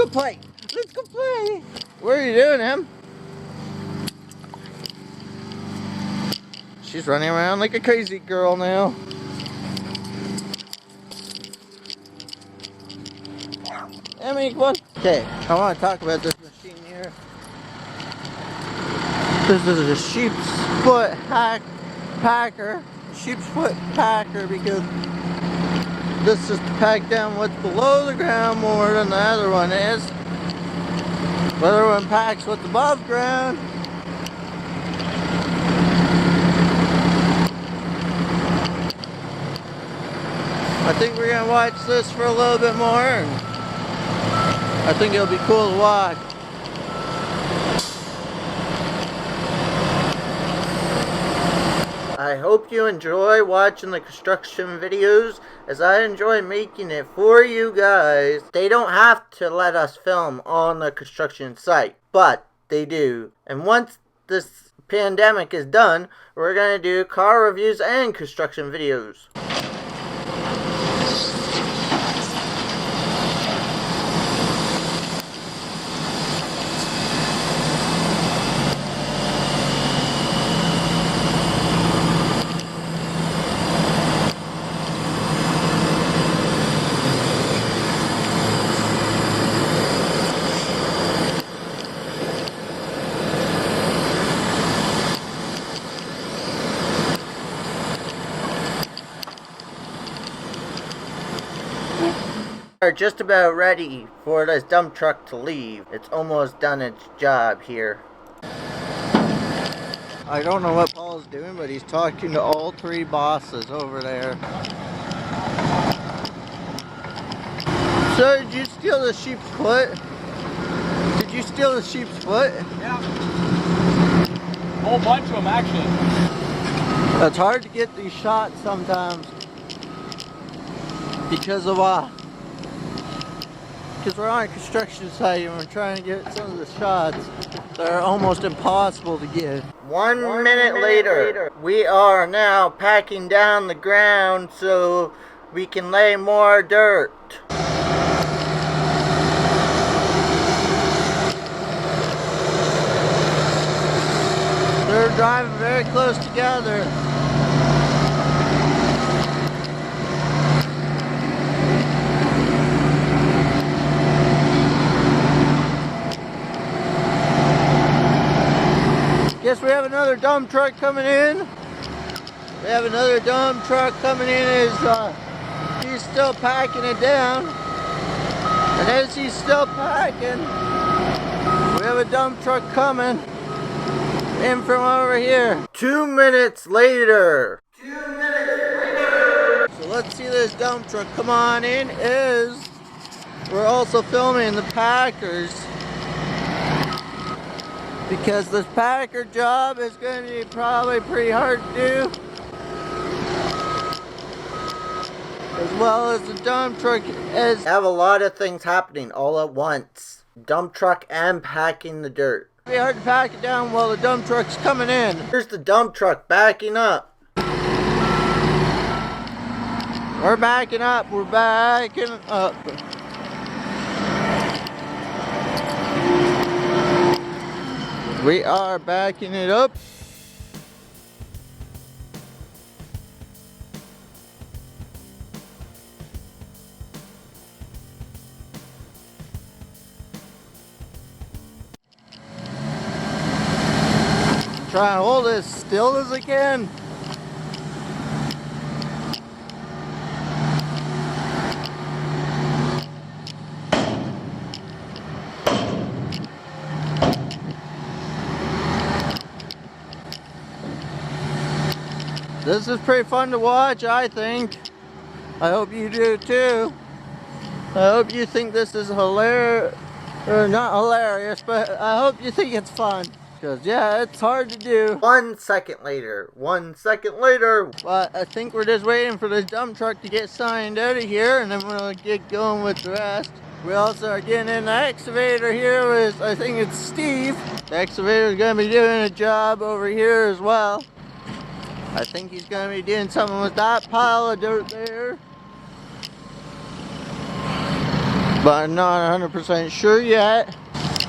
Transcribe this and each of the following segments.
play. Let's go play. What are you doing, Em? She's running around like a crazy girl now. Emmy, come on. Okay, I want to talk about this machine here. This is a sheep's foot packer. Sheep's foot packer because this is to pack down what's below the ground more than the other one is. The other one packs what's above ground. I think we're gonna watch this for a little bit more, and I think it'll be cool to watch. I hope you enjoy watching the construction videos as I enjoy making it for you guys. They don't have to let us film on the construction site, but they do. And once this pandemic is done, we're gonna do car reviews and construction videos. Are just about ready for this dump truck to leave. It's almost done its job here. I don't know what Paul's doing, but he's talking to all three bosses over there. So, did you steal the sheep's foot? Did you steal the sheep's foot? Yeah. A whole bunch of them, actually. It's hard to get these shots sometimes. Because we're on a construction site and we're trying to get some of the shots that are almost impossible to get. One minute later, we are now packing down the ground so we can lay more dirt. They're driving very close together. Guess we have another dump truck coming in. We have another dump truck coming in as he's still packing it down. And as he's still packing, we have a dump truck coming in from over here. 2 minutes later. 2 minutes later. So let's see this dump truck come on in as we're also filming the packers. Because this packer job is going to be probably pretty hard to do. As well as the dump truck is. Have a lot of things happening all at once. Dump truck and packing the dirt. It's pretty hard to pack it down while the dump truck's coming in. Here's the dump truck backing up. We're backing up. We're backing up. We are backing it up. Try and hold it as still as I can. This is pretty fun to watch, I think. I hope you do too. I hope you think this is hilarious, or not hilarious, but I hope you think it's fun. Because yeah, it's hard to do. 1 second later. 1 second later. But I think we're just waiting for this dump truck to get signed out of here, and then we'll get going with the rest. We also are getting in the excavator here with, I think it's Steve. The excavator is going to be doing a job over here as well. I think he's going to be doing something with that pile of dirt there. but I'm not 100% sure yet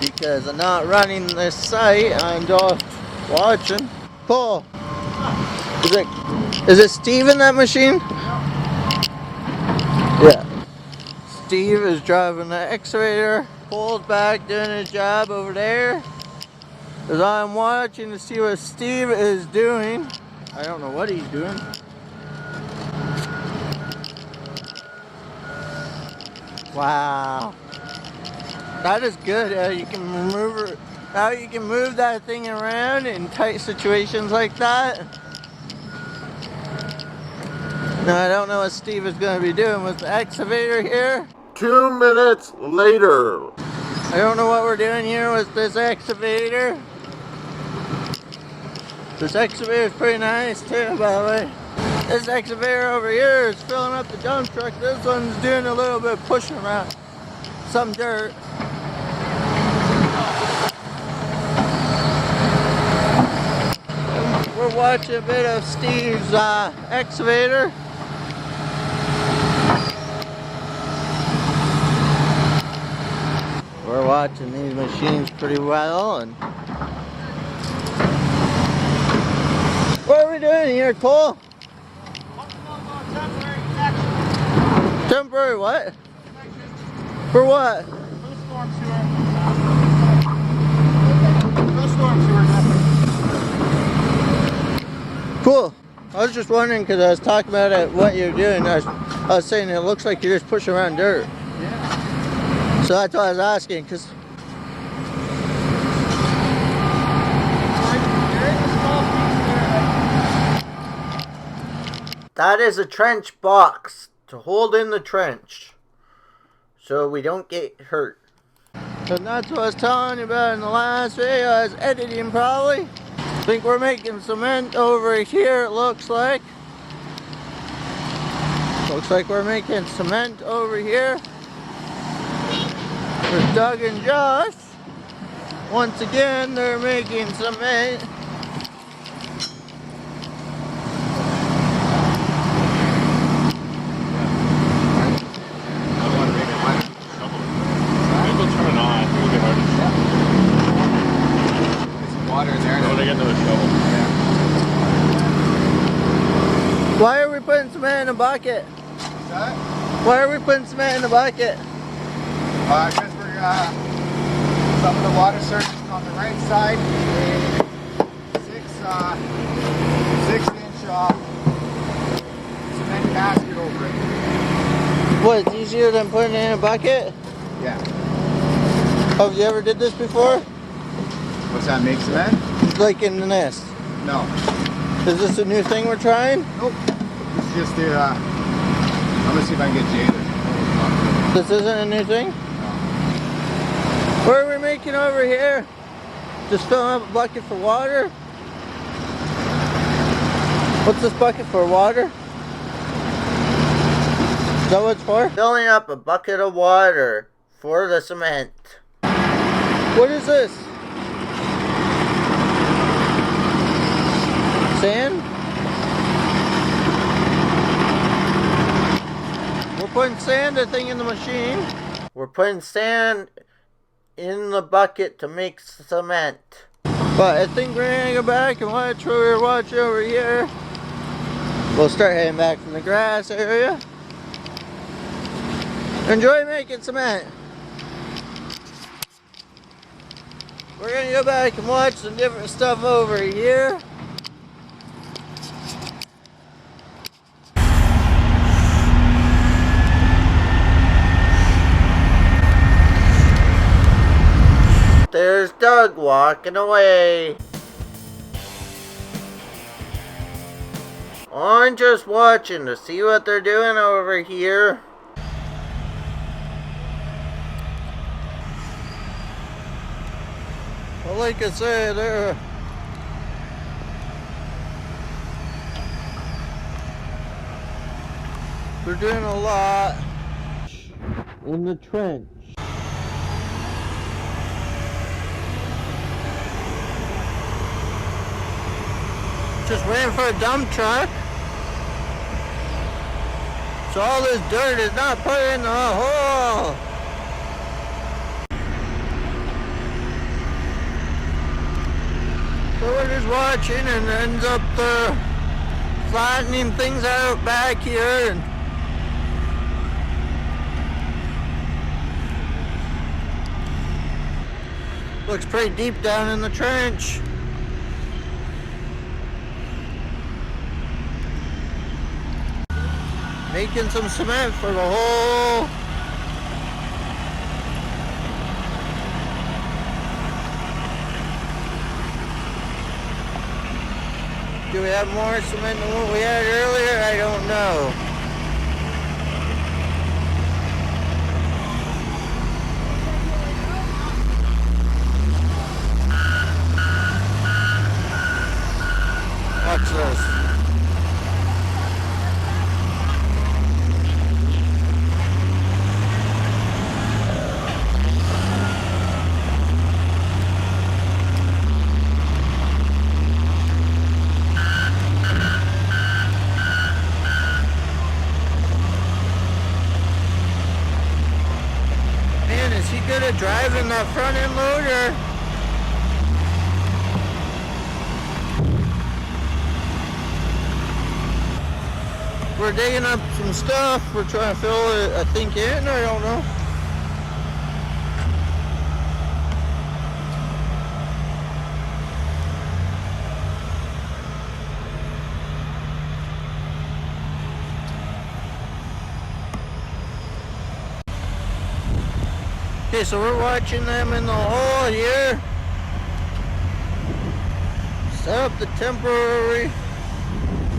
because I'm not running this site. I'm just watching. Cool. Is it Steve in that machine? Yeah. Steve is driving the excavator. Cole's back doing his job over there. As I'm watching to see what Steve is doing. I don't know what he's doing. Wow. That is good. You can maneuver. How you can move that thing around in tight situations like that. Now I don't know what Steve is going to be doing with the excavator here. 2 minutes later. I don't know what we're doing here with this excavator. This excavator is pretty nice too, by the way. This excavator over here is filling up the dump truck. This one's doing a little bit of pushing around some dirt. We're watching a bit of Steve's excavator. We're watching these machines pretty well. And what are we doing here, Cole? Temporary what? For what? For the storm sewer. For the storm sewer. Cool. I was just wondering because I was talking about it, what you're doing. I was saying it looks like you're just pushing around dirt. Yeah. So that's why I was asking. Because that is a trench box to hold in the trench so we don't get hurt. And that's what I was telling you about in the last video. I was editing probably. I think we're making cement over here, it looks like. Looks like we're making cement over here. With Doug and Josh. Once again, they're making cement. Why are we putting cement in a bucket? Why are we putting cement in a bucket? Because we're some of the water surface on the right side, a 6-inch cement basket over it. What, it's easier than putting it in a bucket? Yeah. Have you ever did this before? What's that, make cement? Like in the nest? No. Is this a new thing we're trying? Nope. It's just the, I'm gonna see if I can get Jada. This isn't a new thing? No. What are we making over here? Just filling up a bucket for water? What's this bucket for, water? Is that what it's for? Filling up a bucket of water for the cement. What is this? Sand? We're putting sand, I think, in the machine. We're putting sand in the bucket to make cement. But I think we're gonna go back and watch what we were watching over here. We'll start heading back from the grass area. Enjoy making cement. We're gonna go back and watch some different stuff over here. There's Doug walking away. I'm just watching to see what they're doing over here. Well, like I said, they're doing a lot in the trench. Just waiting for a dump truck. So all this dirt is not put in the hole. So we're just watching and ends up flattening things out back here. And looks pretty deep down in the trench. Making some cement for the hole. Do we have more cement than what we had earlier? I don't know. Watch this. Man, is he good at driving that front end loader? We're digging up some stuff. We're trying to fill it, I think, in. I don't know. Okay, so we're watching them in the hole here. Set up the temporary.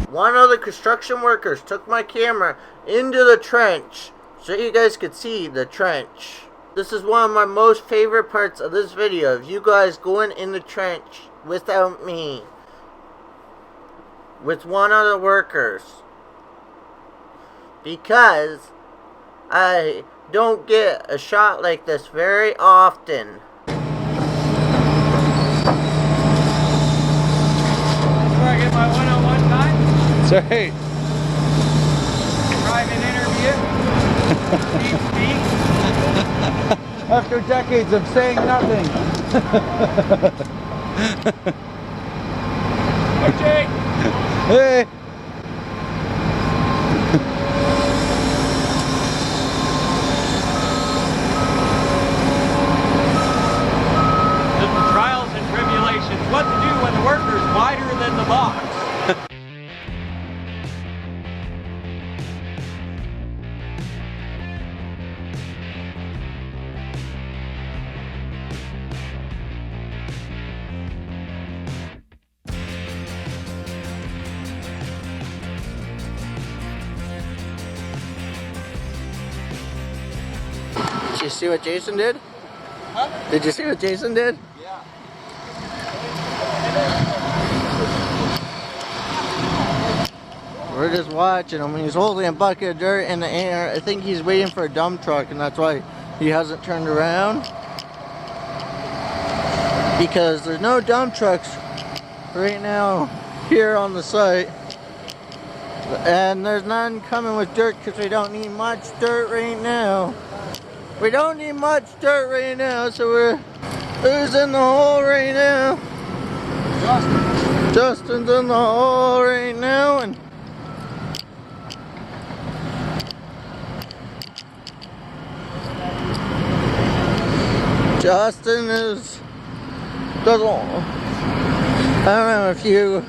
One of the construction workers took my camera into the trench so you guys could see the trench. This is one of my most favorite parts of this video, of you guys going in the trench without me, with one of the workers, because I don't get a shot like this very often. That's where I get my one-on-one time. That's right. Private interview. Speak. After decades of saying nothing. Hey, Jake. Hey. The trials and tribulations. What to do when the worker's wider than the box. Did you see what Jason did? Huh? Did you see what Jason did? Yeah. We're just watching him. He's holding a bucket of dirt in the air. I think he's waiting for a dump truck, and that's why he hasn't turned around. Because there's no dump trucks right now here on the site. And there's none coming with dirt because we don't need much dirt right now. We don't need much dirt right now, so who's in the hole right now? Justin's in the hole right now, and Justin doesn't. I don't know if you,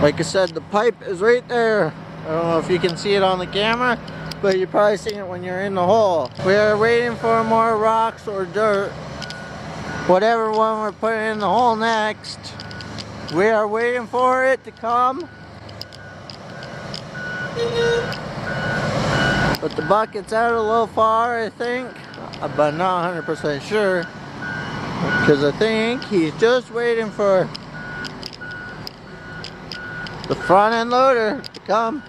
like I said, the pipe is right there. I don't know if you can see it on the camera, but you're probably seeing it when you're in the hole. We are waiting for more rocks or dirt, whatever one we're putting in the hole next. We are waiting for it to come. But the bucket's out a little far, I think, but not 100% sure, because I think he's just waiting for the front end loader to come.